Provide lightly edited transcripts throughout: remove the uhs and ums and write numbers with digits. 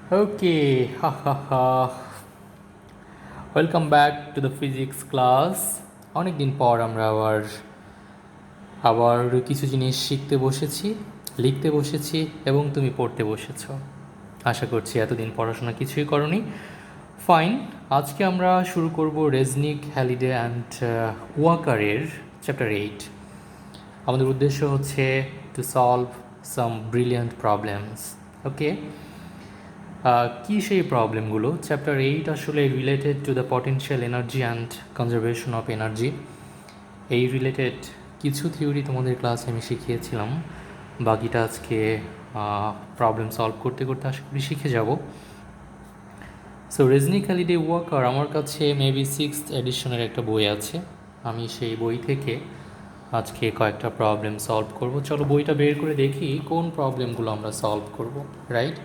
Okay, ha ha ha. Welcome back to the physics class. অনেক দিন পর আমরা আবার কিছু জিনিস শিখতে বসেছি, লিখতে বসেছি এবং তুমি পড়তে বসেছো। আশা করছি এতদিন পড়াশোনা কিছুই করনি। ফাইন, আজকে আমরা শুরু করব রেজনিক, হ্যালিডে অ্যান্ড ওয়াকারের চ্যাপ্টার 8। আমাদের উদ্দেশ্য হচ্ছে to solve some brilliant problems. Okay, কী সেই প্রবলেমগুলো? চ্যাপ্টার 8 আসলে related to the potential energy and conservation of energy. এই রিলেটেড কিছু থিওরি তোমাদের ক্লাসে আমি শিখিয়েছিলাম, বাকিটা আজকে প্রবলেম সলভ করতে করতে আশা করি শিখে যাব। সো রেজনিক, হ্যালিডে, ওয়াকার, আমার কাছে মেবি 6th এডিশনের একটা বই আছে। আমি সেই বই থেকে আজকে কয়েকটা প্রবলেম সলভ করব। চলো বইটা বের করে দেখি কোন প্রবলেমগুলো আমরা সলভ করব, রাইট?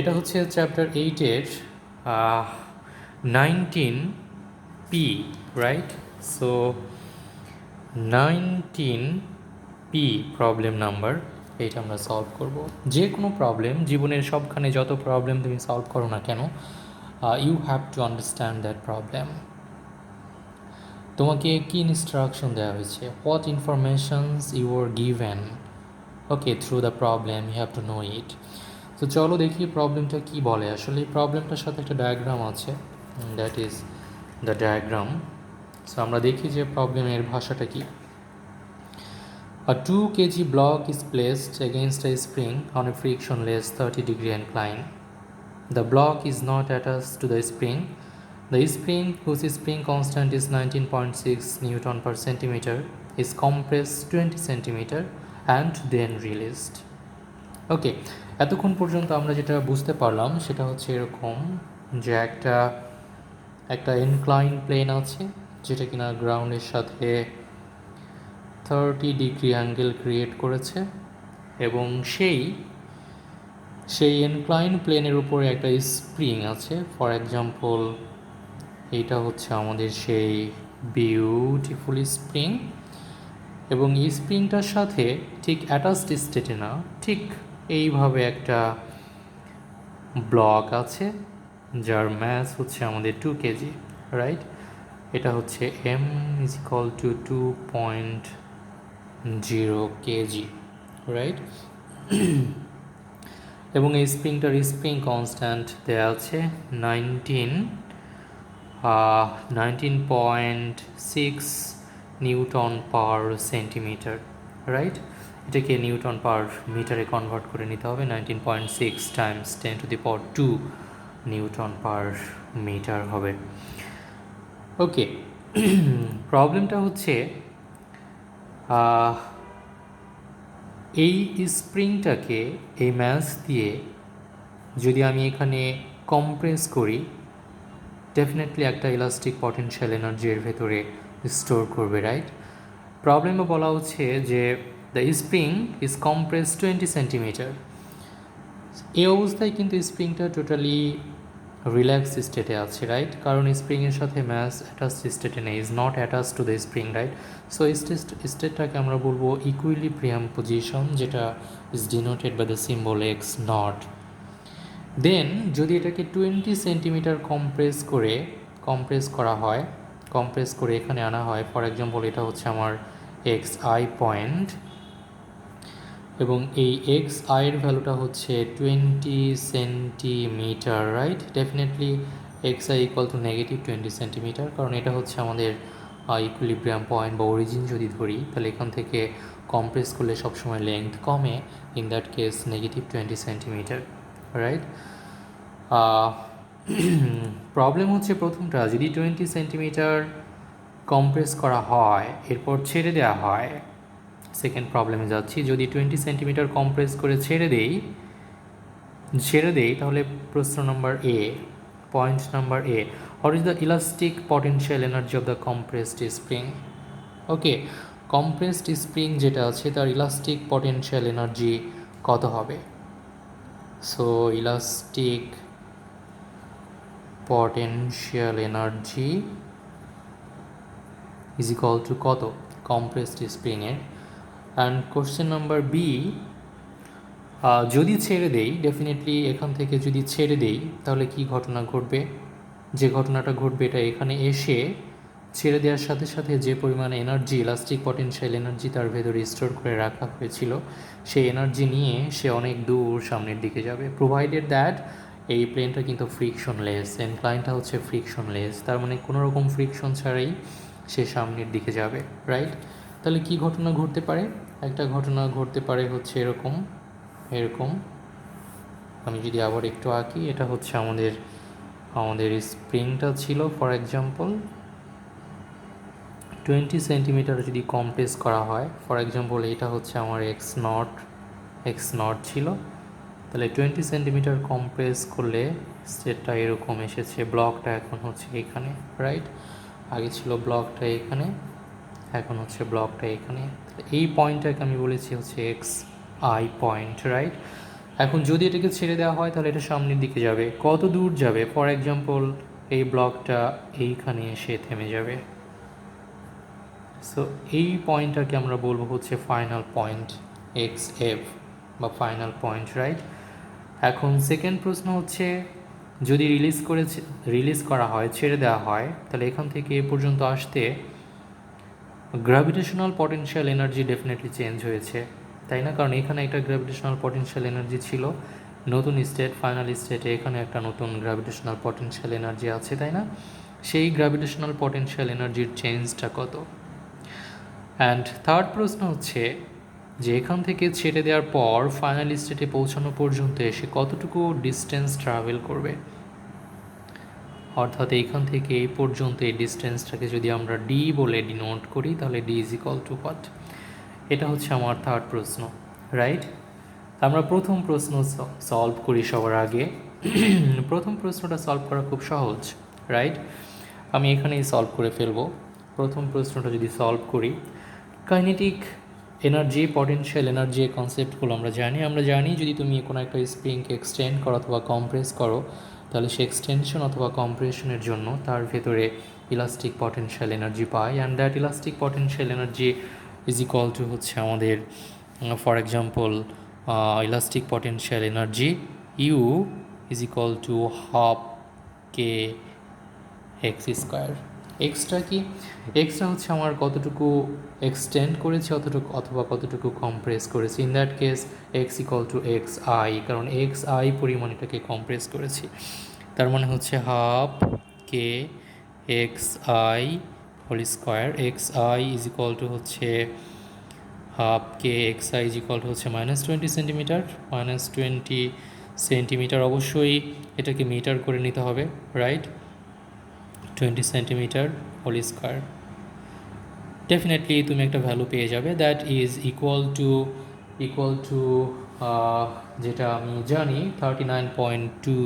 এটা হচ্ছে চ্যাপ্টার 8-এর 19P, right? So 19P problem number, এইটা আমরা সলভ করব। যে কোনো প্রবলেম, জীবনের সবখানে যত প্রবলেম তুমি সলভ করো না কেন, you have to understand that problem. তোমাকে কি ইনস্ট্রাকশন দেওয়া হয়েছে, what informations you are given, okay, through the problem you have to know it. তো চলো দেখি প্রবলেমটা কি বলে। আসলে এই প্রবলেমটার সাথে একটা ডায়াগ্রাম আছে, that is the diagram. So আমরা দেখি যে প্রবলেমের ভাষাটা কি। A 2 kg block is placed against a spring on a frictionless 30-degree incline. The block is not attached to the spring. The spring, whose spring constant is 19.6 Newton per centimeter, is compressed 20 centimeter and then released. ওকে, এতক্ষণ পর্যন্ত আমরা যেটা বুঝতে পারলাম সেটা হচ্ছে এরকম যে একটা ইনক্লাইন প্লেন আছে, যেটা কিনা গ্রাউন্ডের সাথে 30 ডিগ্রি অ্যাঙ্গেল ক্রিয়েট করেছে, এবং সেই ইনক্লাইন প্লেনের উপরে একটা স্প্রিং আছে। ফর এক্সাম্পল, এইটা হচ্ছে আমাদের সেই বিউটিফুল স্প্রিং, এবং এই স্প্রিংটার সাথে ঠিক অ্যাটাচড স্টেটে না, ঠিক এইভাবে একটা ব্লক আছে যার ম্যাস হচ্ছে আমাদের 2 কেজি, রাইট? এটা হচ্ছে m is equal two 2.0 KG, right? এবং এই স্প্রিংটার স্প্রিং কনস্ট্যান্ট দেওয়া আছে 19.6 নিউটন পার সেন্টিমিটার, রাইট? এটাকে নিউটন পার মিটারে কনভার্ট করে নিতে হবে। 19.6 টাইমস 10⁻² নিউটন পার মিটার হবে। ওকে, প্রবলেমটা হচ্ছে এই স্প্রিংটাকে এই ম্যাস দিয়ে যদি আমি এখানে কম্প্রেস করি, ডেফিনেটলি একটা ইলাস্টিক পটেনশিয়াল এনার্জি এর ভেতরে স্টোর করবে, রাইট? প্রবলেমে বলা হচ্ছে যে the spring is compress 20 centimetre. এই অবস্থায় কিন্তু স্প্রিংটা টোটালি রিল্যাক্স স্টেটে আছে, রাইট? কারণ স্প্রিংয়ের সাথে ম্যাস অ্যাটাচ স্টেটে নেই, is not attach to the spring, right? So এই স্টেটটাকে আমরা বলবো ইকুইলিব্রিয়াম পজিশন, যেটা is denoted by the symbol x naught. Then যদি এটাকে 20 সেন্টিমিটার কম্প্রেস করে এখানে আনা হয়, ফর এক্সাম্পল এটা হচ্ছে আমার এক্স আই পয়েন্ট, এবং এই এক্স আইয়ের ভ্যালুটা হচ্ছে 20 centimetre, right? Definitely x I equal to -20 centimetre, কারণ এটা হচ্ছে আমাদের ইকুইলিব্রিয়াম পয়েন্ট বা অরিজিন যদি ধরি, তাহলে এখান থেকে কম্প্রেস করলে সবসময় লেংথ কমে, in that case -20 centimetre, right? Problem হচ্ছে প্রথমটা, যদি 20 সেন্টিমিটার কম্প্রেস করা হয় এরপর ছেড়ে দেওয়া হয়, সেকেন্ড প্রবলেমে যাচ্ছি, যদি 20 সেন্টিমিটার কম্প্রেস করে ছেড়ে দেই তাহলে প্রশ্ন number A, point number A, what is the elastic potential energy of the compressed spring? Okay, compressed spring যেটা আছে তার ইলাস্টিক পটেনশিয়াল এনার্জি কত হবে? So elastic potential energy is equal to কত? কম্প্রেসড স্প্রিংয়ের। অ্যান্ড কোশ্চেন নাম্বার বি, যদি ছেড়ে দেই, ডেফিনেটলি এখান থেকে যদি ছেড়ে দেই তাহলে কি ঘটনা ঘটবে? যে ঘটনাটা ঘটবে এটা এখানে এসে ছেড়ে দেওয়ার সাথে সাথে যে পরিমাণ এনার্জি, ইলাস্টিক পটেনশিয়াল এনার্জি তার ভেতরে স্টোর করে রাখা হয়েছিল, সেই এনার্জি নিয়ে সে অনেক দূর সামনের দিকে যাবে, প্রোভাইডেড দ্যাট এই প্লেনটা কিন্তু ফ্রিকশনলেস, ইনক্লাইনটা হচ্ছে ফ্রিকশনলেস, তার মানে কোনো রকম ফ্রিকশন ছাড়াই সে সামনের দিকে যাবে, রাইট? তাহলে কি ঘটনা ঘটতে পারে? একটা ঘটনা ঘটতে পারে হচ্ছে এরকম এরকম আমি যদি আবার একটু আঁকি, এটা হচ্ছে আমাদের আমাদের স্প্রিংটা ছিল ফর এক্সাম্পল 20 সেন্টিমিটার যদি কম্প্রেস করা হয়, ফর এক্সাম্পল এটা হচ্ছে আমার এক্স নট ছিল, তাহলে 20 সেন্টিমিটার কম্প্রেস করলে সেটটা এরকম এসেছে, ব্লকটা এখন হচ্ছে এখানে, রাইট? আগে ছিল ব্লকটা এখানে, এখন হচ্ছে ব্লকটা এখানে, এই পয়েন্টটাকে আমি বলেছি হচ্ছে এক্স আই পয়েন্ট, রাইট? এখন যদি এটাকে ছেড়ে দেওয়া হয় তাহলে এটা সামনের দিকে যাবে, কত দূর যাবে? ফর এক্সাম্পল এই ব্লকটা এইখানে এসে থেমে যাবে। সো এই পয়েন্টটাকে আমরা বলবো হচ্ছে ফাইনাল পয়েন্ট এক্স এফ বা ফাইনাল পয়েন্ট, রাইট? এখন সেকেন্ড প্রশ্ন হচ্ছে যদি রিলিজ করা হয়, ছেড়ে দেওয়া হয়, তাহলে এখান থেকে এ পর্যন্ত আসতে gravitational potential energy definitely change হয়েছে, তাই না? কারণ এখানে একটা গ্র্যাভিটেশনাল পটেনশিয়াল এনার্জি ছিল, নতুন স্টেট, ফাইনাল স্টেটে এখানে একটা নতুন গ্র্যাভিটেশনাল পটেনশিয়াল এনার্জি আছে, তাই না? সেই গ্র্যাভিটেশনাল পটেনশিয়াল এনার্জির চেঞ্জটা কত? অ্যান্ড থার্ড প্রশ্ন হচ্ছে যে এখান থেকে ছেড়ে দেওয়ার পর ফাইনাল স্টেটে পৌঁছানো পর্যন্ত এসে কতটুকু ডিস্টেন্স ট্রাভেল করবে, অর্থাৎ এইখান থেকে এই পর্যন্ত এই ডিস্টেন্সটাকে যদি আমরা ডি বলে ডিনোট করি তাহলে D is equal two what? এটা হচ্ছে আমার থার্ড প্রশ্ন, রাইট? আমরা প্রথম প্রশ্ন সলভ করি সবার আগে। প্রথম প্রশ্নটা সলভ করা খুব সহজ, রাইট? আমি এখানেই সলভ করে ফেলবো। প্রথম প্রশ্নটা যদি সলভ করি, কাইনেটিক এনার্জি, পটেনশিয়াল এনার্জি, এই কনসেপ্টগুলো আমরা জানি যদি তুমি কোনো একটা স্প্রিংকে এক্সটেন্ড করো অথবা কম্প্রেস করো, তাহলে সে এক্সটেনশন অথবা কম্প্রেশনের জন্য তার ভেতরে ইলাস্টিক পটেনশিয়াল এনার্জি পায়, and that elastic potential energy is equal to হচ্ছে আমাদের for example elastic potential energy U is equal to half K X square. এক্সটা কি? এক্সটা হচ্ছে আমার কতটুকু এক্সটেন্ড করেছি অথবা কতটুকু কম্প্রেস করেছি, in that case X equal to X I, কারণ এক্স আই পরিমাণ এটাকে কম্প্রেস করেছি, তার মানে হচ্ছে half K x I whole square. X I is equal to হচ্ছে half K x I is equal to হচ্ছে -20 সেন্টিমিটার, -20 সেন্টিমিটার, অবশ্যই এটাকে মিটার করে নিতে হবে, right? 20 centimetre whole square, definitely তুমি একটা ভ্যালু পেয়ে যাবে, দ্যাট ইজ ইকুয়াল টু যেটা আমি জানি 39.2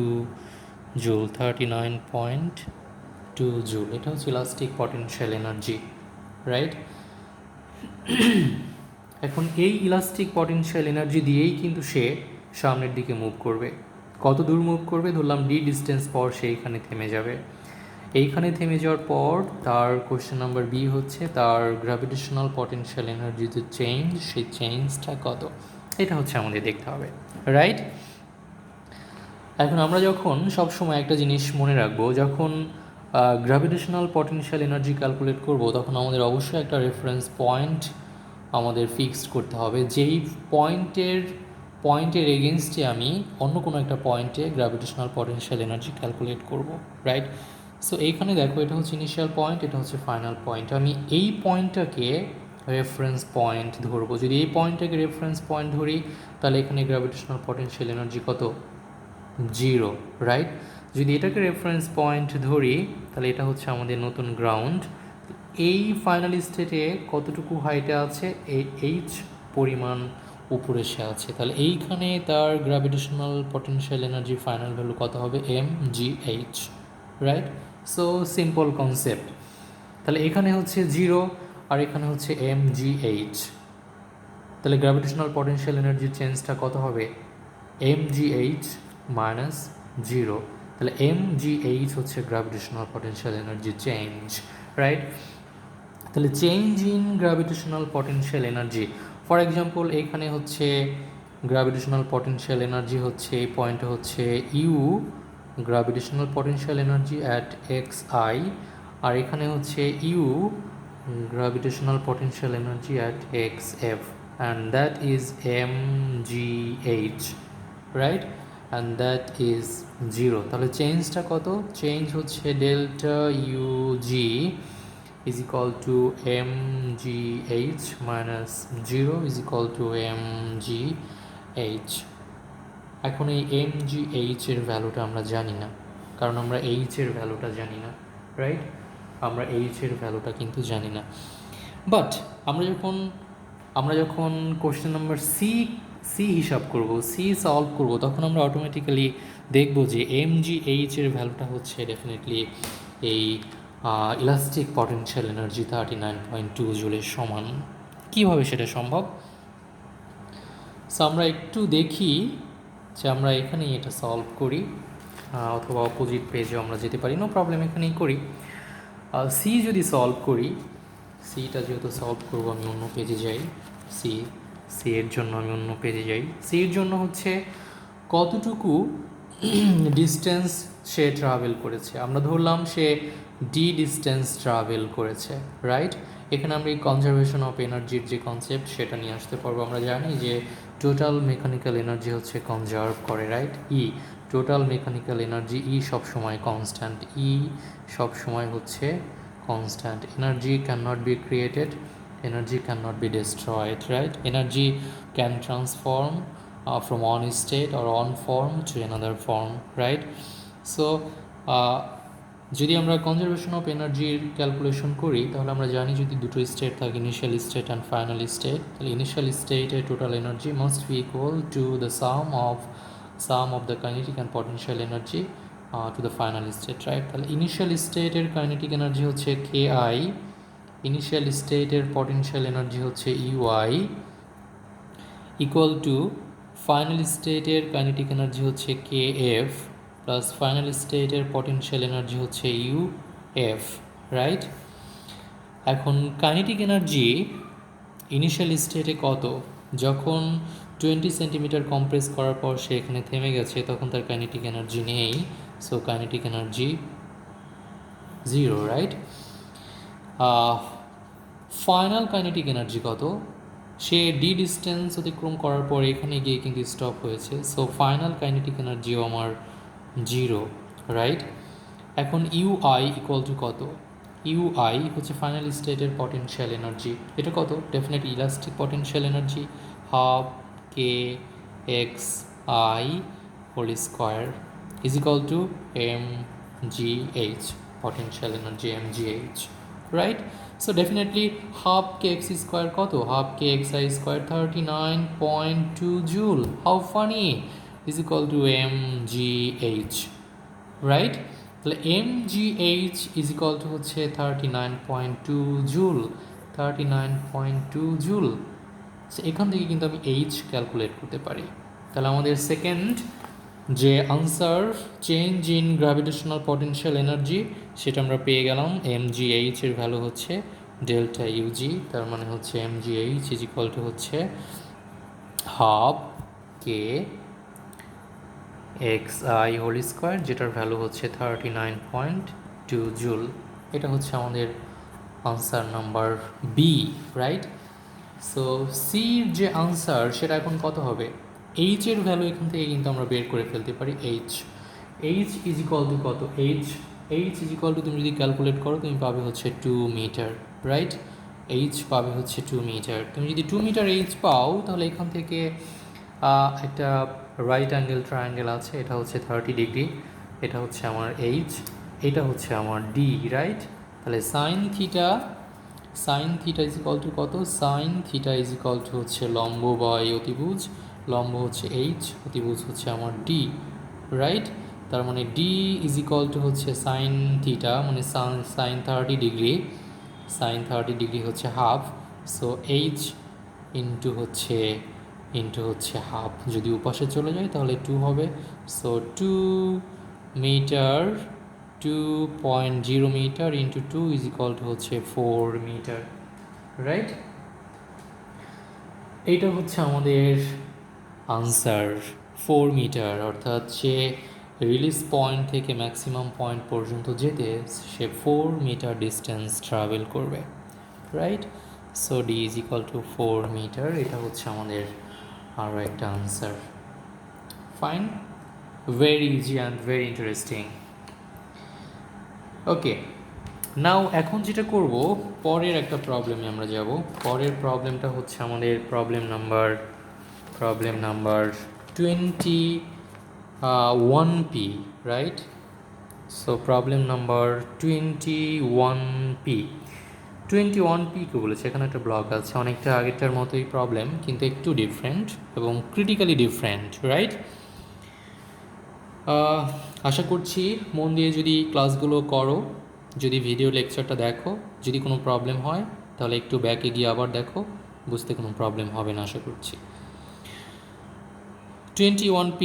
জুল, 39.2 জুল। এটা হচ্ছে ইলাস্টিক পটেনশিয়াল এনার্জি, রাইট? এখন এই ইলাস্টিক পটেনশিয়াল এনার্জি দিয়েই কিন্তু সে সামনের দিকে মুভ করবে। কত দূর মুভ করবে? ধরলাম ডি ডিস্টেন্স পর সে এইখানে থেমে যাবে। এইখানে থেমে যাওয়ার পর তার কোশ্চেন নাম্বার বি হচ্ছে তার গ্র্যাভিটেশনাল পটেনশিয়াল এনার্জি যে চেঞ্জ, সেই চেঞ্জটা কত, এটা হচ্ছে আমাদের দেখতে হবে, রাইট? এখন আমরা যখন সবসময় একটা জিনিস মনে রাখবো, যখন গ্র্যাভিটেশনাল পটেনশিয়াল এনার্জি ক্যালকুলেট করব তখন আমাদের অবশ্যই একটা রেফারেন্স পয়েন্ট আমাদের ফিক্সড করতে হবে, যেই পয়েন্টের এগেনস্টে আমি অন্য কোনো একটা পয়েন্টে গ্র্যাভিটেশনাল পটেনশিয়াল এনার্জি ক্যালকুলেট করব, রাইট? সো এইখানে দেখো, এটা হচ্ছে ইনিশিয়াল পয়েন্ট, এটা হচ্ছে ফাইনাল পয়েন্ট। আমি এই পয়েন্টটাকে রেফারেন্স পয়েন্ট ধরবো। যদি এই পয়েন্টটাকে রেফারেন্স পয়েন্ট ধরি তাহলে এখানে গ্র্যাভিটেশনাল পটেনশিয়াল এনার্জি কত? 0, রাইট? যদি এটাকে রেফারেন্স পয়েন্ট ধরি তাহলে এটা হচ্ছে আমাদের নতুন গ্রাউন্ড। এই ফাইনাল স্টেটে কতটুকু হাইটে আছে? এই এইচ পরিমাণ উপরে সে আছে, তাহলে এইখানে তার gravitational potential energy final value কত হবে? mgh, right? So simple concept. তাহলে এখানে হচ্ছে 0 আর এখানে হচ্ছে mgh, তাহলে গ্র্যাভিটেশনাল পটেনশিয়াল এনার্জির চেঞ্জটা কত হবে? mgh মাইনাস 0, তাহলে mgh হচ্ছে gravitational potential energy change, right? তাহলে change in gravitational potential energy, for example এখানে হচ্ছে গ্র্যাভিটেশনাল পটেনশিয়াল এনার্জি হচ্ছে এই পয়েন্টে হচ্ছে U, gravitational potential energy at x i, আর এখানে হচ্ছে U, gravitational potential energy at x f, and that is m G h, right, and that is zero. তাহলে চেঞ্জটা কত? চেঞ্জ হচ্ছে delta U G is equal to mgh minus 0 is equal to mgh। এখন এই mgh এর ভ্যালুটা আমরা জানি না, কারণ আমরা h এর ভ্যালুটা জানি না, রাইট? আমরা h এর ভ্যালুটা কিন্তু জানি না। বাট আমরা যখন কোশ্চেন নাম্বার সি হিসাব করব, সি সলভ করব, তখন আমরা অটোমেটিক্যালি দেখব যে mgh এর ভ্যালুটা হচ্ছে ডেফিনেটলি এই ইলাস্টিক পটেনশিয়াল এনার্জি 39.2 জুলের সমান। কীভাবে সেটা সম্ভব? সো আমরা একটু দেখি যে আমরা এখানেই এটা সলভ করি, অথবা অপোজিট পেজে আমরা যেতে পারি, নো প্রবলেম, এখানেই করি। সি যদি সলভ করি, সিটা যেহেতু সলভ করবো আমি অন্য পেজে যাই, সি এর জন্য আমি অন্য পেজে যাই। সি এর জন্য হচ্ছে কতটুকু ডিস্টেন্স সে ট্রাভেল করেছে, আমরা ধরলাম সে ডি ডিস্টেন্স ট্রাভেল করেছে, রাইট? এখানে আমরা এই কনজারভেশন অফ এনার্জির যে কনসেপ্ট সেটা নিয়ে আসতে পারবো। আমরা জানি যে টোটাল মেকানিক্যাল এনার্জি হচ্ছে কনজার্ভ করে, রাইট? ই টোটাল মেকানিক্যাল এনার্জি, ই সবসময় কনস্ট্যান্ট, ই সবসময় হচ্ছে constant. Energy can not be created, energy can not be destroyed, right? Energy can transform from one state or one form to another form, right? So যদি আমরা conservation of এনার্জির calculation করি, তাহলে আমরা জানি যদি দুটো স্টেট থাকে, initial state and final state, তাহলে ইনিশিয়াল স্টেটের total energy must be equal to the some of the kinetic and potential energy to the final state, right? তাহলে ইনিশিয়াল স্টেটের কাইনেটিক এনার্জি হচ্ছে কে আই, ইনিশিয়াল স্টেটের potential energy হচ্ছে UI, equal two final স্টেটের kinetic energy হচ্ছে K F plus final স্টেটের potential energy হচ্ছে U F, right? এখন কাইনেটিক এনার্জি ইনিশিয়াল স্টেটে কত? যখন 20 সেন্টিমিটার কম্প্রেস করার পর সে এখানে থেমে গেছে, তখন তার কাইনেটিক এনার্জি নেই, so kinetic energy 0, right? Final kinetic energy কত? সে ডি ডিস্টেন্স অতিক্রম করার পর এখানে গিয়ে কিন্তু স্টপ হয়েছে, সো ফাইনাল কাইনেটিক এনার্জিও আমার 0, রাইট? এখন ইউআই ইকুয়াল টু কত? ইউআই হচ্ছে ফাইনাল স্টেটের পটেনশিয়াল এনার্জি, এটা কত? Definite elastic potential energy, half K x I whole square is equal to M G H, potential energy M G H, right? So definitely half kx square কত? half kxi square 39.2 joule. How funny? Is equal to mgh, right? তাহলে mgh is equal to হচ্ছে 39.2 joule, 39.2 joule। এখান থেকে কিন্তু আমি h calculate করতে পারি। তাহলে আমাদের সেকেন্ড যে answer change in gravitational potential energy সেটা আমরা পেয়ে গেলাম। mgh এর ভ্যালু হচ্ছে ডেল্টা ইউজি, তার মানে হচ্ছে mgh ইজ ইকুয়াল টু হচ্ছে half K x I whole square, যেটার ভ্যালু হচ্ছে 39.2 জুল। এটা হচ্ছে আমাদের answer number B, right? So sir যে আনসার সেটা এখন কত হবে? এইচ এর ভ্যালু এখান থেকে কিন্তু আমরা বের করে ফেলতে পারি। এইচ ইজ ইকুয়াল টু কত? এইচ ইজ ইকুয়াল টু তুমি যদি ক্যালকুলেট করো তুমি পাবে হচ্ছে 2 মিটার, রাইট? এইচ পাবে হচ্ছে 2 মিটার। তুমি যদি 2 মিটার এইচ পাও, তাহলে এখান থেকে একটা রাইট অ্যাঙ্গেল ট্রায়াঙ্গেল আছে, এটা হচ্ছে 30 ডিগ্রি, এটা হচ্ছে আমার এইচ, এটা হচ্ছে আমার ডি, রাইট? তাহলে sine theta is equal to কত? Sine theta is equal to হচ্ছে লম্ব বা অতিভুজ, লম্ব হচ্ছে এইচ, অতিভুজ হচ্ছে আমার ডি, রাইট? তার মানে ডি ইজ ইকুয়াল টু হচ্ছে সাইন থিটা, মানে সাইন 30 ডিগ্রি, সাইন 30 ডিগ্রি হচ্ছে হাফ, সো এইচ ইন্টু হচ্ছে হাফ। যদি উপাসে চলে যায় তাহলে 2 হবে, so 2 metre 2.0 metre into 2 is equal to হচ্ছে 4 মিটার, রাইট? এইটা হচ্ছে আমাদের আনসার 4 মিটার, অর্থাৎ সে রিলিজ পয়েন্ট থেকে ম্যাক্সিমাম পয়েন্ট পর্যন্ত যেতে সে 4 মিটার ডিস্টেন্স ট্রাভেল করবে, right? So d is equal to 4 metre, এটা হচ্ছে আমাদের আরও একটা answer. Fine, very easy and very interesting. Okay, now এখন যেটা করব, পরের একটা প্রবলেমে আমরা যাব। পরের প্রবলেমটা হচ্ছে আমাদের problem number 21P, right? So problem number 21P কে বলেছে, এখানে একটা ব্লক আছে, অনেকটা আগেরটার মতোই প্রবলেম, কিন্তু একটু ডিফারেন্ট এবং ক্রিটিক্যালি ডিফারেন্ট, রাইট? আশা করছি মন দিয়ে যদি ক্লাসগুলো করো, যদি ভিডিও লেকচারটা দেখো, যদি কোনো প্রবলেম হয় তাহলে একটু ব্যাকে গিয়ে আবার দেখো, বুঝতে কোনো প্রবলেম হবে না আশা করছি। 21P,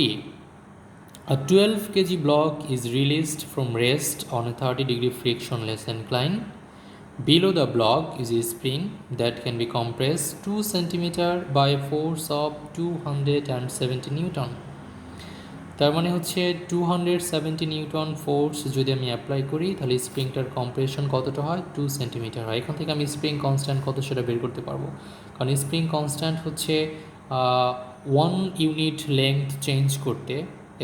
a 12 kg block is released from rest on a 30-degree frictionless incline. Below the block is a spring that can be compressed 2 cm by a force of 270 Newton. তার মানে হচ্ছে 270 নিউটন ফোর্স যদি আমি apply করি তাহলে স্প্রিংটার compression কতটা হয়, 2 centimetre হয়। এখান থেকে আমি স্প্রিং কনস্ট্যান্ট কত সেটা বের করতে পারবো, কারণ স্প্রিং কনস্ট্যান্ট হচ্ছে 1 ইউনিট লেংথ চেঞ্জ করতে,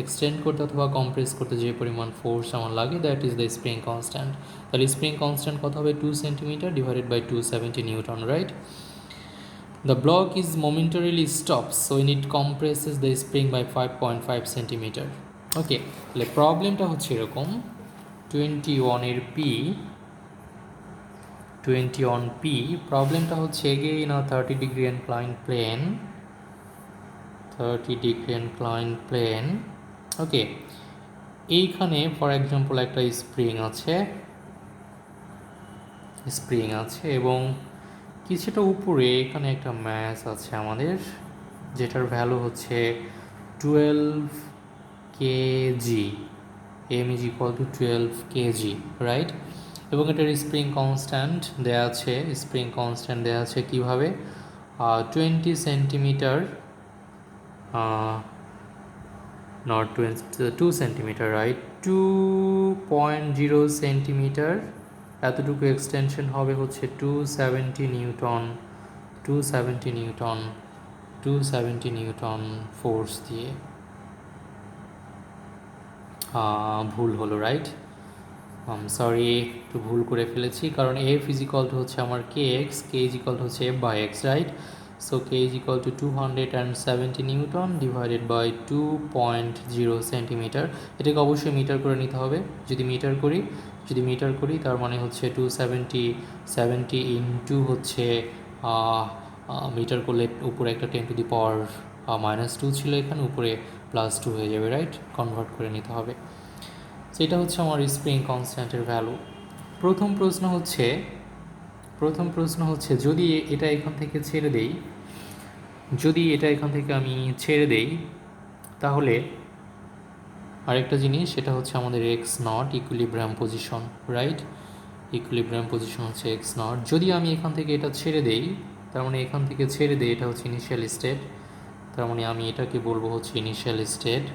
এক্সটেন্ড করতে অথবা কম্প্রেস করতে যে পরিমাণ ফোর্স আমার লাগে, that is the spring constant. তাহলে স্প্রিং কনস্ট্যান্ট কত হবে, 2 centimetre divided by 270 newton, right? The block is momentarily stopped, so it compresses the spring by 5.5 cm. ওকে, তাহলে প্রবলেমটা হচ্ছে এরকম, 21P প্রবলেমটা হচ্ছে again a 30-degree inclined plane, 30-degree inclined plane। ওকে, এইখানে ফর এক্সাম্পল একটা স্প্রিং আছে এবং কিছুটা উপরে এখানে একটা ম্যাস আছে আমাদের, যেটার ভ্যালু হচ্ছে 12 K G, M is equal to 12 K G, right? এবং এটার স্প্রিং কনস্ট্যান্ট দেওয়া আছে, কীভাবে, 20 centimetre, not 2 centimetre, right? 2.0 centimetre, এতটুকু এক্সটেনশন হবে হচ্ছে 270 নিউটন ফোর্স দিয়ে। ভুল হলো, রাইট? সরি, একটু ভুল করে ফেলেছি, কারণ এফ ইজ ইকুয়াল টু হচ্ছে আমার k x, k is equal to হচ্ছে F by x, right? So k is equal to 270 newton divided by 2.0 centimetre. এটাকে অবশ্যই মিটার করে নিতে হবে। যদি মিটার করি তার মানে হচ্ছে 270 ইন্টু হচ্ছে মিটার করলে উপরে একটা 10⁻⁻² ছিল, এখানে উপরে +2 হয়ে যাবে, রাইট? কনভার্ট করে নিতে হবে। সেটা হচ্ছে আমার স্প্রিং কনস্ট্যান্টের ভ্যালু। প্রথম প্রশ্ন হচ্ছে যদি এটা এখান থেকে আমি ছেড়ে দেই তাহলে আরেকটা জিনিস, সেটা হচ্ছে আমাদের x not, equilibrium position, right? Equilibrium position হচ্ছে এক্স নট। যদি আমি এখান থেকে এটা ছেড়ে দেই, তার মানে এটা হচ্ছে ইনিশিয়াল স্টেট, তার মানে আমি এটাকে বলবো হচ্ছে ইনিশিয়াল স্টেট।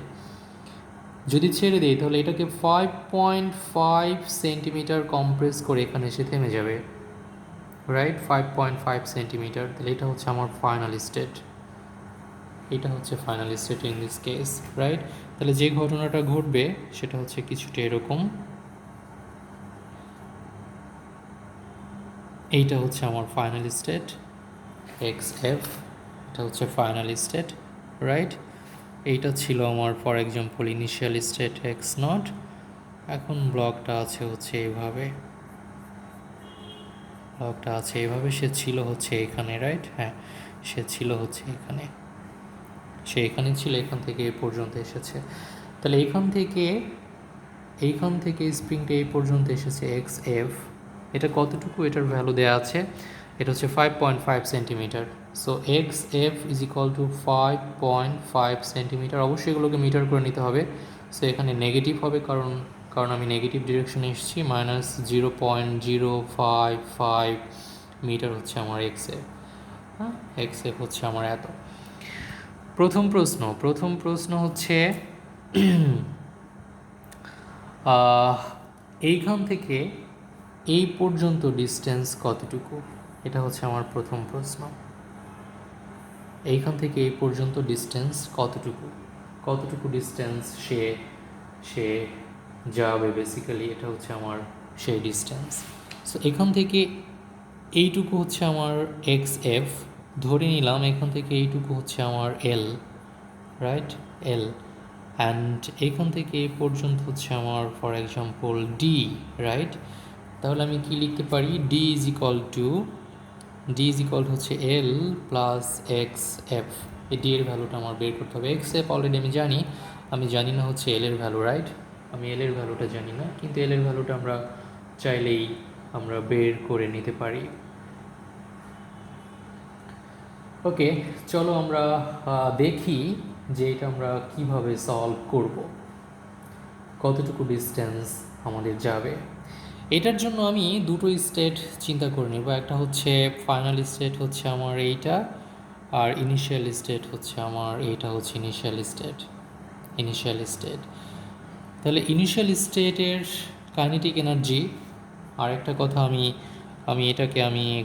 যদি ছেড়ে দিই তাহলে এটাকে 5.5 সেন্টিমিটার কম্প্রেস করে এখানে এসে থেমে যাবে, রাইট? 5.5 সেন্টিমিটার, তাহলে এটা হচ্ছে আমার final state, in this case, right? তাহলে যে ঘটনাটা ঘটবে সেটা হচ্ছে কিছুটা এরকম, এইটা হচ্ছে আমার ফাইনাল স্টেট এক্স এফ, এটা হচ্ছে ফাইনাল স্টেট, রাইট? এইটা ছিল আমার for example initial state x not. এখন ব্লকটা আছে হচ্ছে এইভাবে, সে ছিল হচ্ছে এখানে, রাইট? হ্যাঁ, সে ছিল হচ্ছে এখানে, ছিল, এখান থেকে এই পর্যন্ত এসেছে। তাহলে এইখান থেকে স্প্রিংটা এই পর্যন্ত এসেছে এক্স এফ, এটা কতটুকু, এটার ভ্যালু দেওয়া আছে, এটা হচ্ছে 5.5 centimetre. So x F is equal two 5.5 centimetre. অবশ্যই এগুলোকে মিটার করে নিতে হবে। সো এখানে নেগেটিভ হবে, কারণ আমি নেগেটিভ ডিরেকশনে এসেছি, -0.055 মিটার হচ্ছে আমার এক্স এফ, হ্যাঁ? এক্স এফ হচ্ছে আমার এত। প্রথম প্রশ্ন হচ্ছে এইখান থেকে এই পর্যন্ত ডিস্টেন্স কতটুকু, এটা হচ্ছে আমার প্রথম প্রশ্ন। এইখান থেকে এই পর্যন্ত ডিস্টেন্স কতটুকু, কতটুকু ডিস্টেন্স সে সে যাবে বেসিক্যালি, এটা হচ্ছে আমার সেই ডিস্টেন্স। সো এখান থেকে এইটুকু হচ্ছে আমার এক্স এফ, ধরে নিলাম এখান থেকে এইটুকু হচ্ছে আমার এল, রাইট, এল। অ্যান্ড এখান থেকে এই পর্যন্ত হচ্ছে আমার ফর এক্সাম্পল ডি, রাইট। তাহলে আমি কি লিখতে পারি, ডি ইজ ইকুয়াল হচ্ছে এল প্লাস এক্স এফ। এই ডি এর ভ্যালুটা আমার বের করতে হবে। এক্স এফ অলরেডি আমি জানি না হচ্ছে এল এর ভ্যালু, রাইট। আমি এল এর ভ্যালুটা জানি না, কিন্তু এল এর ভ্যালুটা আমরা চাইলেই আমরা বের করে নিতে পারি। ওকে, চলো আমরা দেখি যে এটা আমরা কিভাবে সলভ করব, কতটুকু ডিস্টেন্স আমাদের যাবে। এটার জন্য আমি দুটো স্টেট চিন্তা করে নেব। একটা হচ্ছে ফাইনাল স্টেট হচ্ছে আমার এইটা, আর ইনিশিয়াল স্টেট হচ্ছে আমার এইটা হচ্ছে ইনিশিয়াল স্টেট। তাহলে ইনিশিয়াল স্টেটের কাইনেটিক এনার্জি, আর একটা কথা আমি এটাকে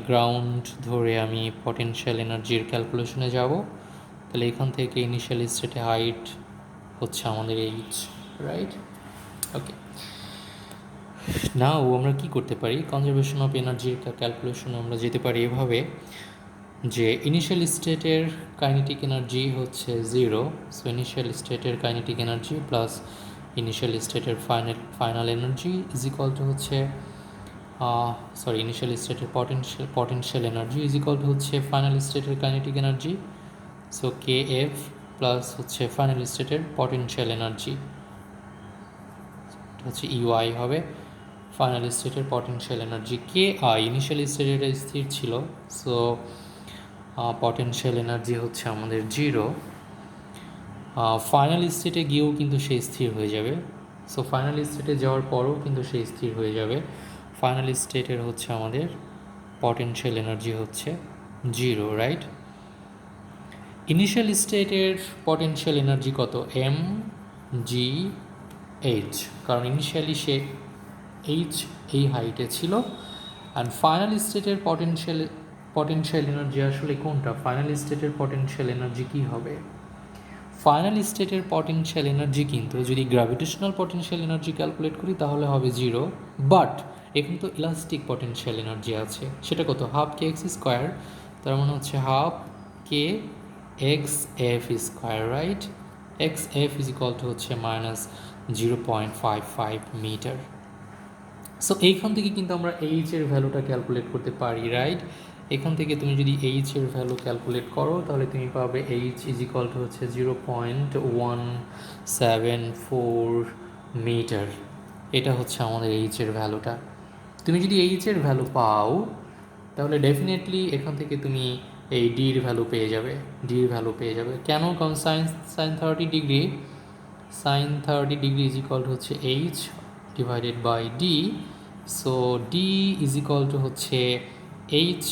গ্রাউন্ড ধরে আমি পটেনশিয়াল এনার্জির ক্যালকুলেশনে যাব। তাহলে এখান থেকে ইনিশিয়াল স্টেটে হাইট হচ্ছে আমাদের এইচ, রাইট। ওকে, নাও আমরা কি করতে পারি, কনজারভেশন অফ এনার্জির ক্যালকুলেশনে আমরা যেতে পারি এভাবে যে ইনিশিয়াল স্টেটের কাইনেটিক এনার্জি হচ্ছে 0। সো ইনিশিয়াল স্টেটের কাইনেটিক এনার্জি প্লাস ইনিশিয়াল স্টেটের final energy is equal to হচ্ছে ইনিশিয়াল স্টেটের potential energy is equal to হচ্ছে ফাইনাল স্টেটের kinetic energy. So K F plus হচ্ছে ফাইনাল স্টেটের পটেনশিয়াল এনার্জি হচ্ছে ইউআই হবে ফাইনাল স্টেটের potential energy. K I initial স্টেটে এটা স্থির ছিল, সো পটেনশিয়াল এনার্জি হচ্ছে আমাদের 0। ফাইনাল স্টেটে গিয়েও কিন্তু সে স্থির হয়ে যাবে। সো ফাইনাল স্টেটে যাওয়ার পরও কিন্তু সে স্থির হয়ে যাবে। ফাইনাল স্টেটের হচ্ছে আমাদের পটেনশিয়াল এনার্জি হচ্ছে 0, রাইট। ইনিশিয়াল স্টেটের পটেনশিয়াল এনার্জি কত, এম জি এইচ, কারণ ইনিশিয়ালি সে এইচ এই হাইটে ছিল। অ্যান্ড ফাইনাল স্টেটের পটেনশিয়াল এনার্জি আসলে কোনটা, ফাইনাল স্টেটের পটেনশিয়াল এনার্জি কী হবে, ফাইনাল স্টেটের পটেনশিয়াল এনার্জি কিন্তু যদি গ্র্যাভিটেশনাল পটেনশিয়াল এনার্জি ক্যালকুলেট করি তাহলে হবে 0, বাট এখানে তো ইলাস্টিক পটেনশিয়াল এনার্জি আছে, সেটা কত, হাফ কে এক্স স্কোয়ার, তার মানে হচ্ছে half K x F square, right. X F is equal to হচ্ছে -0.55 মিটার। সো এইখান থেকে কিন্তু আমরা এইচ এর ভ্যালুটা ক্যালকুলেট করতে পারি, রাইট। এখান থেকে তুমি যদি এইচ এর ভ্যালু ক্যালকুলেট করো তাহলে তুমি পাবে এইচ ইজ ইকুয়াল টু হচ্ছে 0.174 মিটার। এটা হচ্ছে আমাদের এইচ এর ভ্যালুটা। তুমি যদি এইচ এর ভ্যালু পাও তাহলে ডেফিনেটলি এখান থেকে তুমি এই ডির ভ্যালু পেয়ে যাবে, কেন, কারণ sine 30 degree is equal to হচ্ছে h divided by d. So d is equal to হচ্ছে এইচ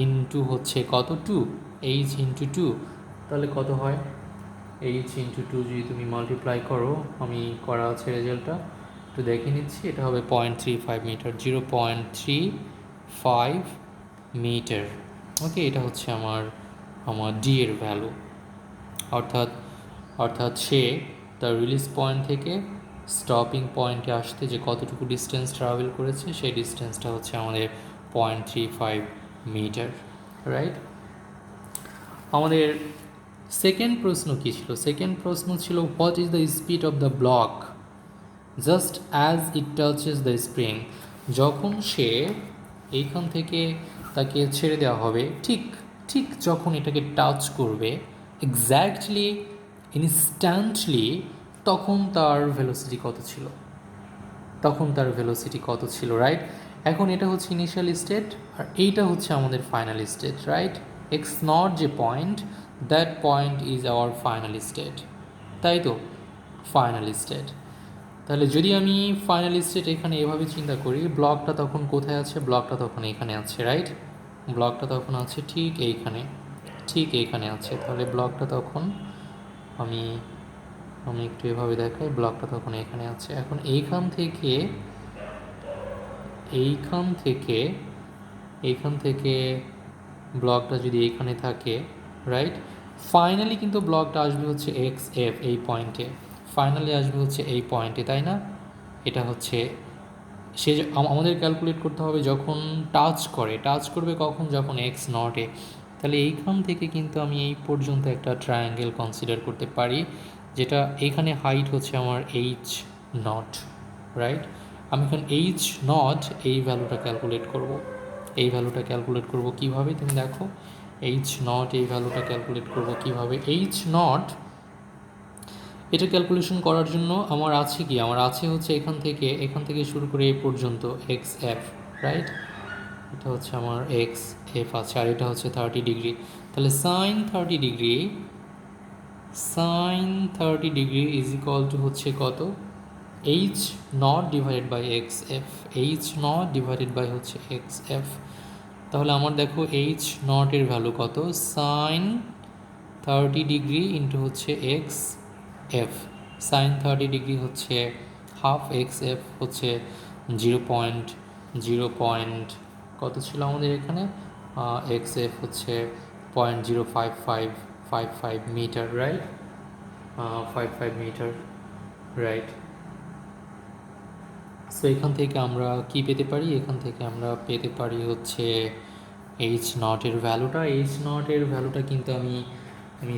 ইন্টু হচ্ছে কত, 2, এইচ ইন্টু 2, তাহলে কত হয়, এইচ ইন্টু 2 যদি তুমি মাল্টিপ্লাই করো, আমি করা আছে রেজাল্টটা একটু দেখে নিচ্ছি, এটা হবে 0.35 মিটার, 0.35 মিটার। ওকে, এটা হচ্ছে আমার ডি এর ভ্যালু। অর্থাৎ সে তার রিলিজ পয়েন্ট থেকে স্টপিং পয়েন্টে আসতে যে কতটুকু ডিস্টেন্স ট্রাভেল করেছে সেই ডিস্টেন্সটা হচ্ছে আমাদের 0.35 মিটার, রাইট। আমাদের সেকেন্ড প্রশ্ন কী ছিল, সেকেন্ড প্রশ্ন ছিল what is the speed of the block just as it touches the spring. যখন সে এইখান থেকে তাকে ছেড়ে দেওয়া হবে, ঠিক যখন এটাকে টাচ করবে এক্স্যাক্টলি ইনস্ট্যান্টলি, তখন তার ভেলোসিটি কত ছিল, রাইট। এখন এটা হচ্ছে ইনিশিয়াল স্টেট আর এইটা হচ্ছে আমাদের final state, right. X naught যে point, that point is our final state, তাই তো, ফাইনাল স্টেট। তাহলে যদি আমি ফাইনাল স্টেট এখানে এভাবে চিন্তা করি, ব্লকটা তখন কোথায় আছে, ব্লকটা তখন এখানে আছে, রাইট। ব্লকটা তখন আছে ঠিক এইখানে আছে, তাহলে ব্লকটা তখন আমি আমি একটু এভাবে দেখাই, ব্লকটা তখন এখানে আছে। এখন এইখান থেকে এইখান থেকে ব্লকটা যদি এইখানে থাকে, রাইট, ফাইনালি কিন্তু ব্লকটা আসবে হচ্ছে এক্স এফ, এই পয়েন্টে ফাইনালি আসবে হচ্ছে এই পয়েন্টে, তাই না? এটা হচ্ছে সে আমাদের ক্যালকুলেট করতে হবে যখন টাচ করবে কখন, যখন এক্স নটে। তাহলে এইখান থেকে কিন্তু আমি এই পর্যন্ত একটা ট্রায়াঙ্গেল কনসিডার করতে পারি, যেটা এখানে হাইট হচ্ছে আমার এইচ নট, রাইট। আমি এখন এইচ নট এই ভ্যালুটা ক্যালকুলেট করব কীভাবে তুমি দেখো, এইচ নট এই ভ্যালুটা ক্যালকুলেট করব কীভাবে। এইচ নট এটা ক্যালকুলেশন করার জন্য আমার আছে হচ্ছে এখান থেকে শুরু করে এই পর্যন্ত এক্স এফ, রাইট। এটা হচ্ছে আমার এক্স এফ আছে, আর এটা হচ্ছে 30 ডিগ্রি। তাহলে sine 30 degree is equal to হচ্ছে কত, H not divided by X F, হচ্ছে এক্স এফ। তাহলে আমার দেখো এইচ নটের ভ্যালু কত, সাইন 30 ডিগ্রি ইন্টু হচ্ছে এক্স এফ। সাইন 30 ডিগ্রি হচ্ছে হাফ, এক্স এফ হচ্ছে 0. কত ছিল আমাদের এখানে, এক্স এফ হচ্ছে 0.05555 metre, right, 55 metre, right. So এখান থেকে আমরা কি পেতে পারি, হচ্ছে এইচ নটের ভ্যালুটা কিন্তু আমি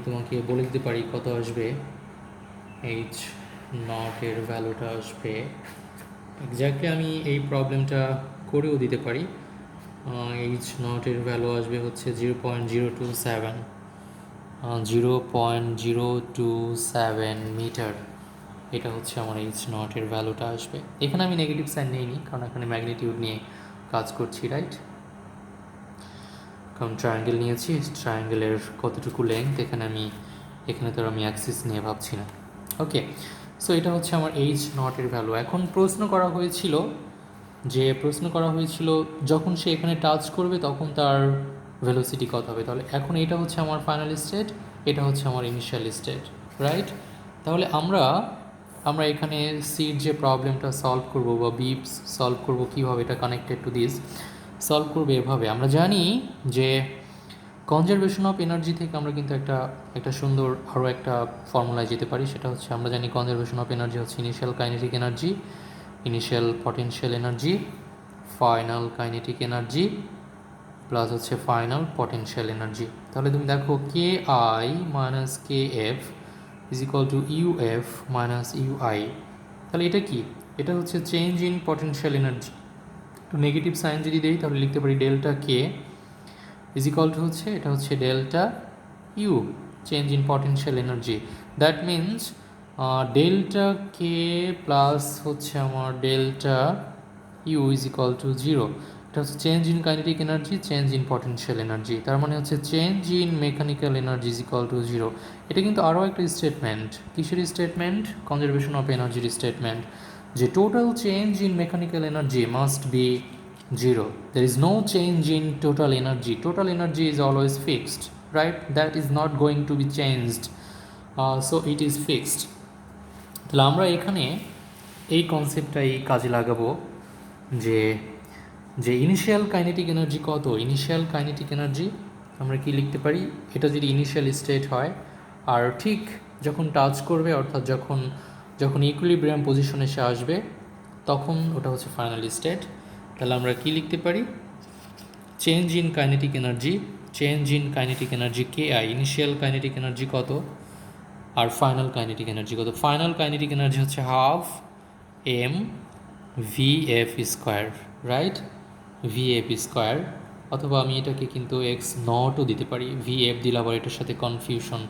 তোমাকে বলে দিতে পারি কত আসবে। এইচ নটের ভ্যালুটা আসবে এক্স্যাক্টলি, আমি এই প্রবলেমটা করেও দিতে পারি। এইচ নটের ভ্যালু আসবে হচ্ছে 0.027 মিটার। এটা হচ্ছে আমার এইচ নটের ভ্যালুটা আসবে। এখানে আমি নেগেটিভ সাইন নিইনি, কারণ এখানে ম্যাগনিটিউড নিয়ে কাজ করছি, রাইট। কারণ ট্রায়াঙ্গেল নিয়েছি, ট্রায়াঙ্গেলের কতটুকু লেন্থ এখানে তো আমি অ্যাক্সিস নিয়ে ভাবছি না। ওকে, সো এটা হচ্ছে আমার এইচ নটের ভ্যালু। এখন প্রশ্ন করা হয়েছিল যখন সে এখানে টাচ করবে তখন তার ভেলোসিটি কত হবে। তাহলে এখন এটা হচ্ছে আমার ফাইনাল স্টেট, এটা হচ্ছে আমার ইনিশিয়াল স্টেট, রাইট। তাহলে আমরা এখানে সির যে প্রবলেমটা সলভ করব বা বিপস সলভ করব কীভাবে, এটা কানেক্টেড টু দিস সলভ করবে এভাবে। আমরা জানি যে কনজারভেশন অফ এনার্জি থেকে আমরা কিন্তু একটা সুন্দর আরও একটা ফর্মুলায় যেতে পারি। সেটা হচ্ছে আমরা জানি কনজারভেশন অফ এনার্জি হচ্ছে initial kinetic energy, initial potential energy, final kinetic energy plus হচ্ছে ফাইনাল পটেনশিয়াল এনার্জি। তাহলে তুমি দেখো K i minus K f is equal to U f minus U i. তাহলে এটা কি, এটা হচ্ছে চেঞ্জ ইন পটেনশিয়াল এনার্জি। তো নেগেটিভ সাইন যদি দেই তাহলে লিখতে পারি delta K is equal to হচ্ছে, এটা হচ্ছে delta U, change in potential energy. That means delta k plus হচ্ছে আমার delta U is equal to 0। এটা হচ্ছে change in kinetic energy, change in potential energy. তার মানে হচ্ছে change in mechanical energy is equal to 0। এটা কিন্তু আরও একটা স্টেটমেন্ট, কিসের স্টেটমেন্ট, কনজারভেশন অফ এনার্জির স্টেটমেন্ট, যে total change in mechanical energy must be 0. There is no change in total energy. Total energy is always fixed, right? That is not going to be changed. So it is fixed. তাহলে আমরা এখানে এই কনসেপ্টটাই কাজে লাগাবো যে initial kinetic energy কত। Initial kinetic energy আমরা কি লিখতে পারি, এটা যদি ইনিশিয়াল স্টেট হয় আর ঠিক যখন টাচ করবে, অর্থাৎ যখন ইকুইলিব্রিয়াম পজিশনে এসে আসবে তখন ওটা হচ্ছে ফাইনাল স্টেট। তাহলে আমরা কি লিখতে পারি, change in kinetic energy K I, initial kinetic energy কত আর ফাইনাল কাইনেটিক এনার্জি কত। ফাইনাল কাইনেটিক এনার্জি হচ্ছে half M V F square, right, V F square. অথবা আমি এটাকে কিন্তু এক্স নটও দিতে পারি, ভি এফ দিলে আবার এটার সাথে কনফিউশন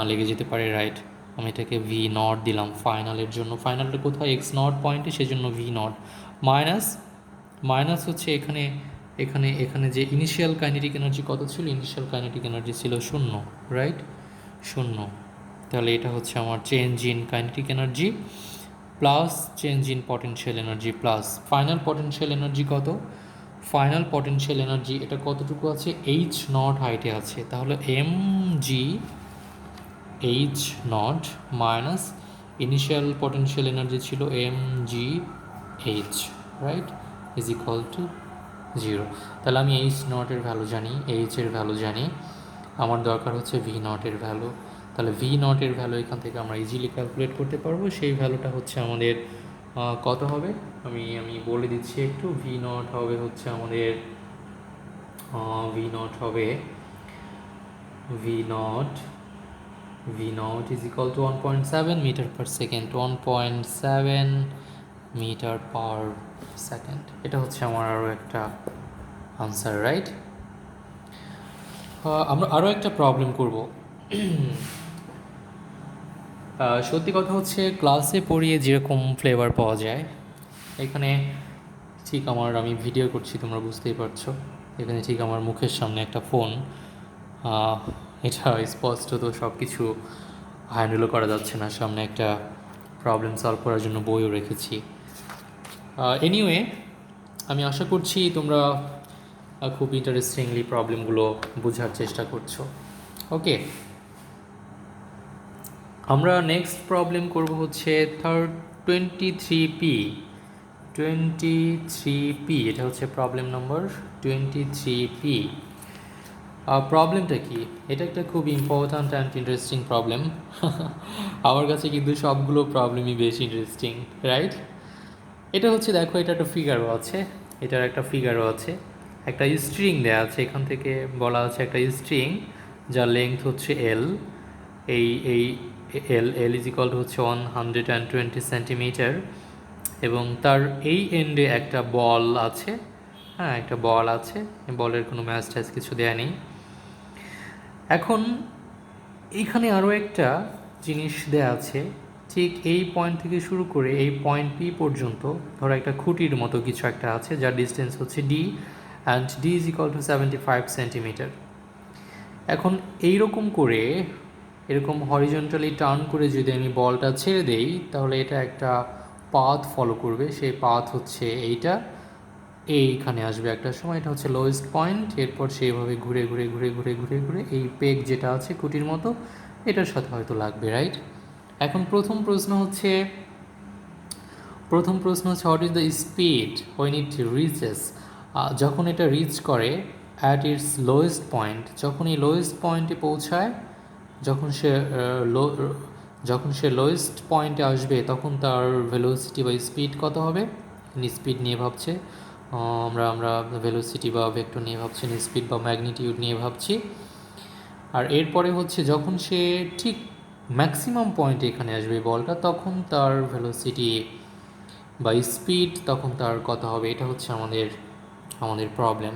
লেগে যেতে পারে, রাইট। আমি এটাকে ভি নট দিলাম ফাইনালের জন্য, ফাইনালটা কোথায়, এক্স নট পয়েন্টে, সেজন্য ভি নট। মাইনাস হচ্ছে এখানে যে ইনিশিয়াল কাইনেটিক এনার্জি কত ছিল, ইনিশিয়াল কাইনেটিক এনার্জি ছিল 0, রাইট, 0। তাহলে এটা হচ্ছে আমার change in kinetic energy plus change in potential energy plus final potential energy কত, ফাইনাল পটেনশিয়াল এনার্জি এটা কতটুকু আছে, এইচ নট হাইটে আছে। তাহলে এম জি h naught minus initial potential energy ছিল m G h, right, is equal to 0। তাহলে আমি এইচ নটের ভ্যালু জানি, এইচের ভ্যালু জানি, আমার দরকার হচ্ছে ভি নটের ভ্যালু। তাহলে ভি নটের ভ্যালু এখান থেকে আমরা ইজিলি ক্যালকুলেট করতে পারবো। সেই ভ্যালুটা হচ্ছে আমাদের কত হবে, আমি বলে দিচ্ছি একটু। ভি নট হবে হচ্ছে আমাদের ভি নট হবে V not is equal to 1.7 metre per second, 1.7 metre per second. এটা হচ্ছে আমার আরও একটা আনসার, রাইট। আমরা আরও একটা প্রবলেম করব। সত্যি কথা হচ্ছে ক্লাসে পড়িয়ে যেরকম ফ্লেভার পাওয়া যায় এখানে ঠিক আমি ভিডিও করছি, তোমরা বুঝতেই পারছো, এখানে ঠিক আমার মুখের সামনে একটা ফোন, এটা স্পষ্টত সব কিছু হ্যান্ডেলও করা যাচ্ছে না, সামনে একটা প্রবলেম সলভ করার জন্য বইও রেখেছি। এনিওয়ে, আমি আশা করছি তোমরা খুব ইন্টারেস্টিংলি প্রবলেমগুলো বোঝার চেষ্টা করছো। ওকে, আমরা নেক্সট প্রবলেম করব হচ্ছে 23P। এটা হচ্ছে প্রবলেম নম্বর 23P। প্রবলেমটা কি? এটা একটা খুব ইম্পর্ট্যান্ট অ্যান্ড ইন্টারেস্টিং প্রবলেম। আমার কাছে কিন্তু সবগুলো প্রবলেমই বেশ ইন্টারেস্টিং, রাইট। এটা হচ্ছে, দেখো, এটা একটা ফিগারও আছে, এটার একটা ফিগারও আছে, একটা স্ট্রিং দেওয়া আছে, এখান থেকে বলা আছে একটা স্ট্রিং যার লেংথ হচ্ছে এল, এই এল ইজ ইকুয়াল টু হচ্ছে 120 সেন্টিমিটার, এবং তার এই এন্ডে একটা বল আছে, হ্যাঁ, একটা বল আছে, বলের কোনো ম্যাচ ট্যাচ কিছু দেয়া নেই। এখন এইখানে আরও একটা জিনিস দেয়া আছে, ঠিক এই পয়েন্ট থেকে শুরু করে এই পয়েন্ট পি পর্যন্ত, ধরো একটা খুঁটির মতো কিছু একটা আছে যার ডিস্টেন্স হচ্ছে D, and D is equal two 75 centimetre. এখন এইরকম করে, এরকম হরিজন্টালি টার্ন করে যদি আমি বলটা ছেড়ে দেই, তাহলে এটা একটা পাথ ফলো করবে। সেই পাথ হচ্ছে এইটা, এইখানে আসবে একটা সময়, এটা হচ্ছে লোয়েস্ট পয়েন্ট, এরপর সেইভাবে ঘুরে ঘুরে ঘুরে ঘুরে ঘুরে ঘুরে এই পেগ যেটা আছে খুঁটির মতো, এটার সাথে হয়তো লাগবে, রাইট। এখন প্রথম প্রশ্ন হচ্ছে what is the speed when it reaches, যখন এটা রিচ করে অ্যাট ইটস লোয়েস্ট পয়েন্ট, যখন এই লোয়েস্ট পয়েন্টে পৌঁছায়, যখন সে লোয়েস্ট পয়েন্টে আসবে তখন তার ভেলোসিটি বা স্পিড কত হবে। স্পিড নিয়ে ভাবছে, আমরা ভেলোসিটি বা ভেক্টর নিয়ে ভাবছি, স্পিড বা ম্যাগনিটিউড নিয়ে ভাবছি। আর এরপরে হচ্ছে যখন সে ঠিক ম্যাক্সিমাম পয়েন্টে এখানে আসবে বলটা, তখন তার ভেলোসিটি বা স্পিড তখন তার কত হবে। এটা হচ্ছে আমাদের প্রবলেম।